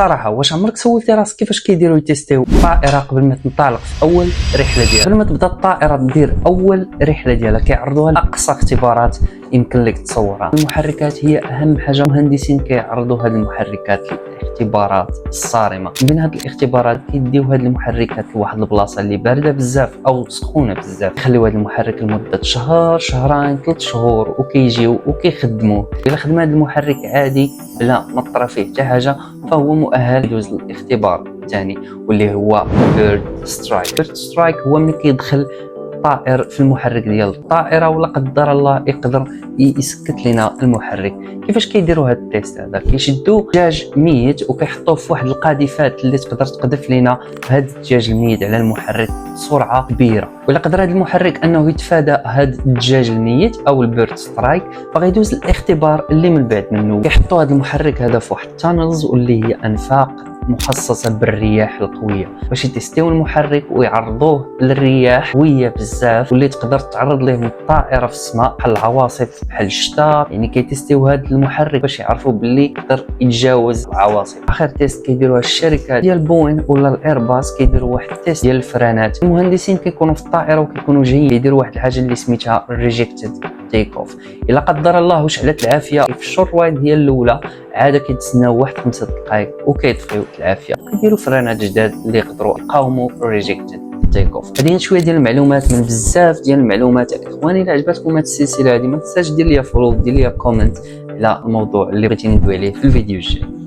بصراحه واش عمرك سولتي راسك كيفاش كيديروا يتيستيو الطائره قبل ما تنطلق في اول رحله ديالها؟ قبل ما تبدا الطائره دير اول رحله ديالها كيعرضوها لاقصى اختبارات يمكن لك تصورها. المحركات هي اهم حاجه، المهندسين كيعرضوا هذه المحركات الاختبارات الصارمه. من هذه الاختبارات كيديو هذه المحركات لواحد البلاصه اللي بارده بزاف او سخونه بزاف، يخليو هذا المحرك لمده شهر شهرين 3 شهور وكيجيو وكيخدموه. الا خدم هذا المحرك عادي بلا ما طرا فيه حتى حاجه فهو مؤهل يدوز الاختبار الثاني واللي هو بيرد سترايك. بيرد سترايك هو ملي كيدخل طائر في المحرك ديال الطائره ولا قدر الله يقدر يسكت لنا المحرك. كيفاش كيديروا هذا التيست هذا؟ كيشدوا دجاج ميت وكيحطوه في واحد القاذفات اللي تقدر تقذف لنا هذا الدجاج الميت على المحرك بسرعه كبيره، ولا قدر هذا المحرك انه يتفادى هذا الدجاج الميت او البيرد سترايك فغيدوز الاختبار اللي من بعد منه. كيحطوا هذا المحرك هذا في واحد التانلز واللي هي انفاق مخصصه بالرياح القويه باش يتيستيو المحرك ويعرضوه للرياح قويه بزاف واللي تقدر تعرض لهم الطائره في السماء بحال العواصف بحال الشتاء. يعني كيتيستيو هذا المحرك باش يعرفوا باللي يقدر يتجاوز العواصف. اخر تيست كيديروها الشركات ديال بوين ولا الايرباص كيديروا واحد التيست ديال الفرانات. المهندسين كيكونوا في الطائره وكيكونوا جايين يديروا واحد الحاجه اللي سميتها ريجكتد تيك اوف. الا قدر الله وشعلت العافيه في الشوط وايد ديال الاولى عاده كيتسناو واحد 5 دقائق وكيطفيو العافيه، كيديروا فرانات جداد اللي يقدروا يقاوموا ريجكتد تيك اوف. هذه شويه ديال المعلومات من بزاف ديال المعلومات. اخواني الا عجبتكم هذه السلسله هذه ما تنساش دير لي فولو، دير لي كومنت على الموضوع اللي بغيتي ندوي عليه في الفيديو الجاي.